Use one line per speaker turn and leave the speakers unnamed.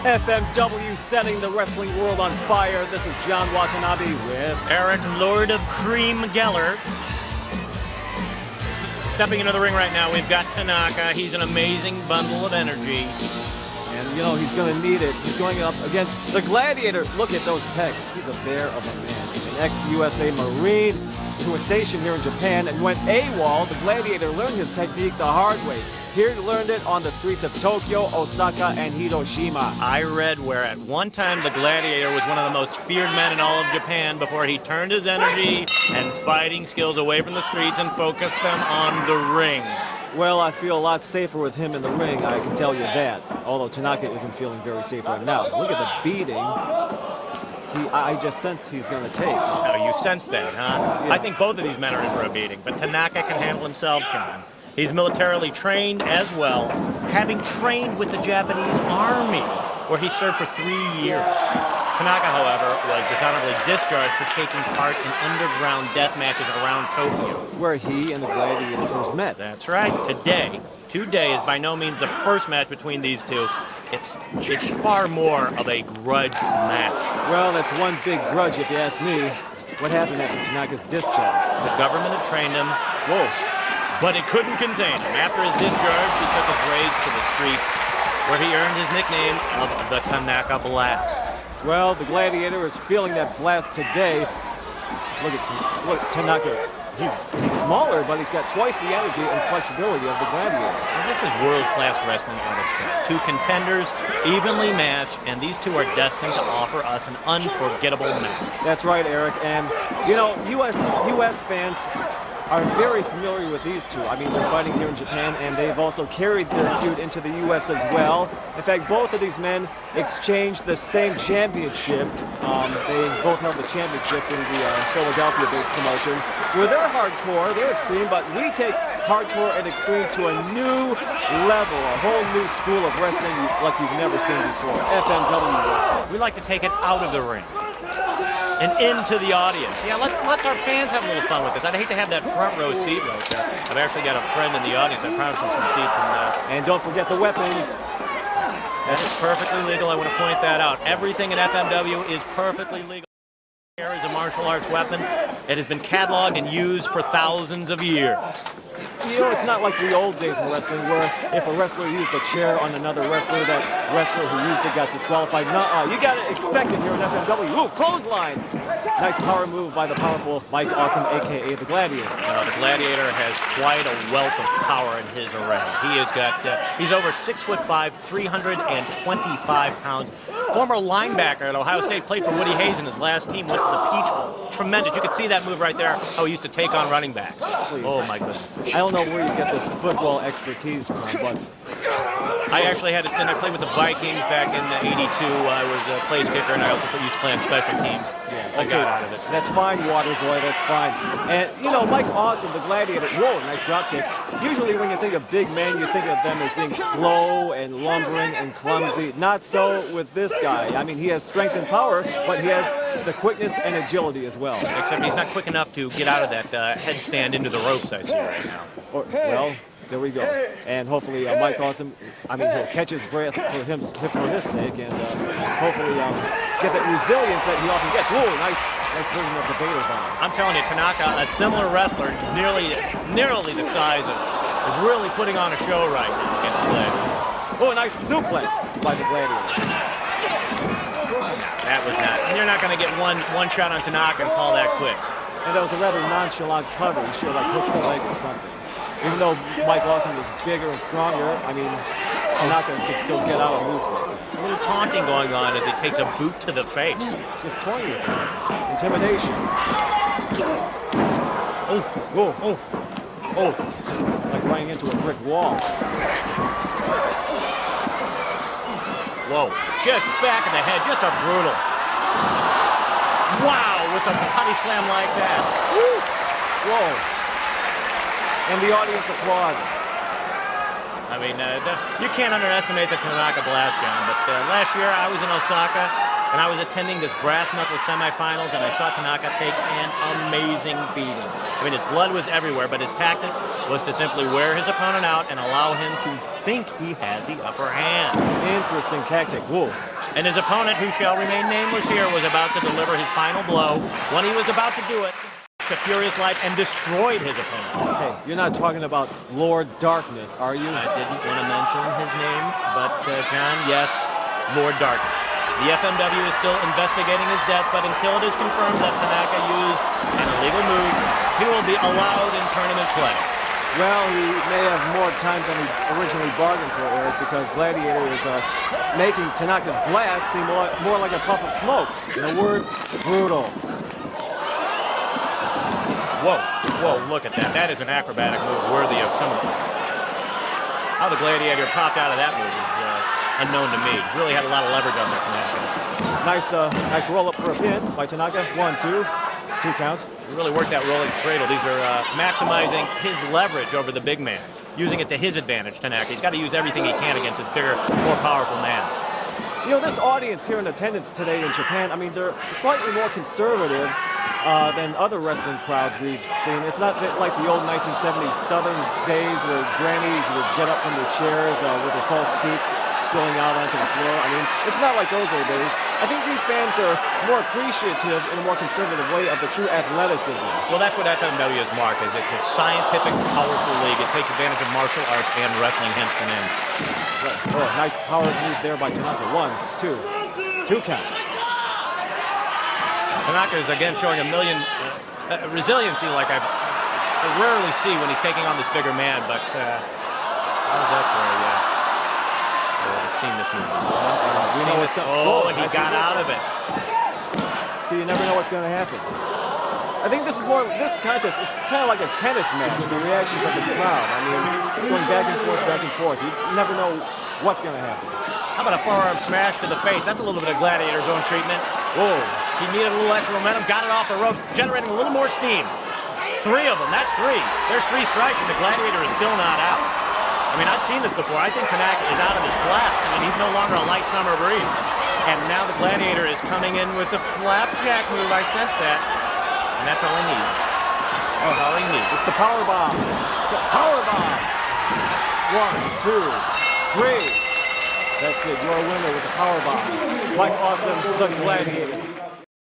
FMW setting the wrestling world on fire. This is John Watanabe with
Eric, Lord of Cream Geller. Stepping into the ring right now, we've got Tanaka. He's an amazing bundle of energy.
And, you know, he's going to need it. He's going up against the Gladiator. Look at those pecs. He's a bear of a man. An ex-USA Marine who was stationed here in Japan and went AWOL. The Gladiator learned his technique the hard way. Here he learned it on the streets of Tokyo, Osaka, and Hiroshima.
I read where at one time the Gladiator was one of the most feared men in all of Japan before he turned his energy and fighting skills away from the streets and focused them on the ring.
Well, I feel a lot safer with him in the ring, I can tell you that. Although Tanaka isn't feeling very safe right now. Look at the beating. I just sense he's going to take.
Oh, you sense that, huh?
Yeah.
I think both of these men are in for a beating, but Tanaka can handle himself, John. He's militarily trained as well, having trained with the Japanese Army, where he served for 3 years. Tanaka, however, was dishonorably discharged for taking part in underground death matches around Tokyo.
Where he and the Gladiator first met.
That's right. Today is by no means the first match between these two. It's far more of a grudge match.
Well, that's one big grudge if you ask me. What happened after Tanaka's discharge?
The government had trained him.
Whoa.
But it couldn't contain him. After his discharge, he took his rage to the streets, where he earned his nickname of the Tanaka Blast.
Well, the Gladiator is feeling that blast today. Look, Tanaka. He's smaller, but he's got twice the energy and flexibility of the Gladiator.
And this is world-class wrestling at its best. Two contenders, evenly matched, and these two are destined to offer us an unforgettable match.
That's right, Eric. And, you know, U.S. fans are very familiar with these two. I mean, they're fighting here in Japan, and they've also carried their feud into the U.S. as well. In fact, both of these men exchanged the same championship. They both held the championship in the Philadelphia-based promotion. Where they're hardcore, they're extreme, but we take hardcore and extreme to a new level, a whole new school of wrestling like you've never seen before. FMW wrestling.
We like to take it out of the ring and into the audience. Yeah, let's our fans have a little fun with this. I'd hate to have that front row seat right there. I've actually got a friend in the audience. I promised him some seats.
And don't forget the weapons.
That is perfectly legal. I want to point that out. Everything in FMW is perfectly legal. Here is a martial arts weapon. It has been cataloged and used for thousands of years.
You know, it's not like the old days in wrestling where if a wrestler used a chair on another wrestler, that wrestler who used it got disqualified. Nuh-uh. You got to expect it here in FMW. Ooh, clothesline. Nice power move by the powerful Mike Awesome, a.k.a. the Gladiator.
The Gladiator has quite a wealth of power in his array. He's over 6'5", 325 pounds. Former linebacker at Ohio State, played for Woody Hayes in his last team, went to the Peach Bowl. Tremendous. You could see that move right there, how he used to take on running backs.
Please.
Oh, my goodness.
I don't know where you get this football expertise from, but
I actually had a stint. I played with the Vikings back in '82. I was a place kicker, and I also used to play on special teams.
yeah,
I got out of it.
That's fine, water boy, that's fine. And, you know, Mike Awesome, the Gladiator, whoa, nice drop kick. Usually when you think of big men, you think of them as being slow and lumbering and clumsy. Not so with this guy. I mean, he has strength and power, but he has the quickness and agility as well.
Except he's not quick enough to get out of that headstand into the ropes I see right now.
Well, there we go. And hopefully Mike Awesome, I mean, he'll catch his breath for his sake and hopefully get that resilience that he often gets. Whoa, nice version of the Vader bomb.
I'm telling you, Tanaka, a similar wrestler, nearly the size of, is really putting on a show right now against the Gladiator.
Oh, nice suplex by the Gladiator.
That was not. You're not going to get one shot on Tanaka and call that quits.
And that was a rather nonchalant cover. He should have like hooked the leg or something. Even though Mike Awesome is bigger and stronger, I mean, Tanaka could still get out of moves like that.
A little taunting going on as he takes a boot to the face.
Just toying with him. Intimidation. Oh, whoa, oh. Like running into a brick wall.
Whoa, just back in the head, just a brutal. Wow, with a body slam like that.
Woo. Whoa. And the audience applauds.
I mean, you can't underestimate the Tanaka Blast, John, but last year I was in Osaka, and I was attending this brass knuckle semifinals, and I saw Tanaka take an amazing beating. I mean, his blood was everywhere, but his tactic was to simply wear his opponent out and allow him to think he had the upper hand.
Interesting tactic. Whoa.
And his opponent, who shall remain nameless here, was about to deliver his final blow. When he was about to do it, the Furious Light and destroyed his opponent.
Hey, you're not talking about Lord Darkness, are you?
I didn't want to mention his name, but John, yes, Lord Darkness. The FMW is still investigating his death, but until it is confirmed that Tanaka used an illegal move, he will be allowed in tournament play.
Well, he may have more time than he originally bargained for, Eric, because Gladiator is making Tanaka's blast seem more like a puff of smoke. In a word, brutal.
Whoa, whoa, look at that. That is an acrobatic move worthy of some of them. How the Gladiator popped out of that move is unknown to me. Really had a lot of leverage on there, Tanaka.
Nice roll-up for a pin by Tanaka. 1, 2, 2 count.
He really worked that rolling cradle. These are maximizing his leverage over the big man, using it to his advantage, Tanaka. He's got to use everything he can against his bigger, more powerful man.
You know, this audience here in attendance today in Japan, I mean, they're slightly more conservative than other wrestling crowds we've seen. It's not like the old 1970s Southern days where grannies would get up from their chairs with their false teeth spilling out onto the floor. I mean, it's not like those old days. I think these fans are more appreciative in a more conservative way of the true athleticism.
Well, that's what FMW is marked as. It's a scientific, powerful league. It takes advantage of martial arts and wrestling, hence the name.
Oh, nice power move there by Tanaka. 1, 2, 2 count.
Tanaka is again showing a million resiliency like I rarely see when he's taking on this bigger man, but how's that for you? I've seen this move before. And he got out of it.
See, you never know what's going to happen. I think this contest is kind of like a tennis match, the reactions of the crowd. I mean, it's going back and forth. You never know what's going to happen.
How about a forearm smash to the face? That's a little bit of Gladiator's own treatment.
Whoa.
He needed a little extra momentum, got it off the ropes, generating a little more steam. 3 of them, that's 3. There's 3 strikes and the Gladiator is still not out. I mean, I've seen this before. I think Tanaka is out of his blast. I mean, he's no longer a light summer breeze. And now the Gladiator is coming in with the flapjack move. I sense that. And that's all he needs. That's all he needs.
It's the power bomb. The power bomb. 1, 2, 3. That's it. You're a winner with the power bomb. Like Awesome, the Gladiator.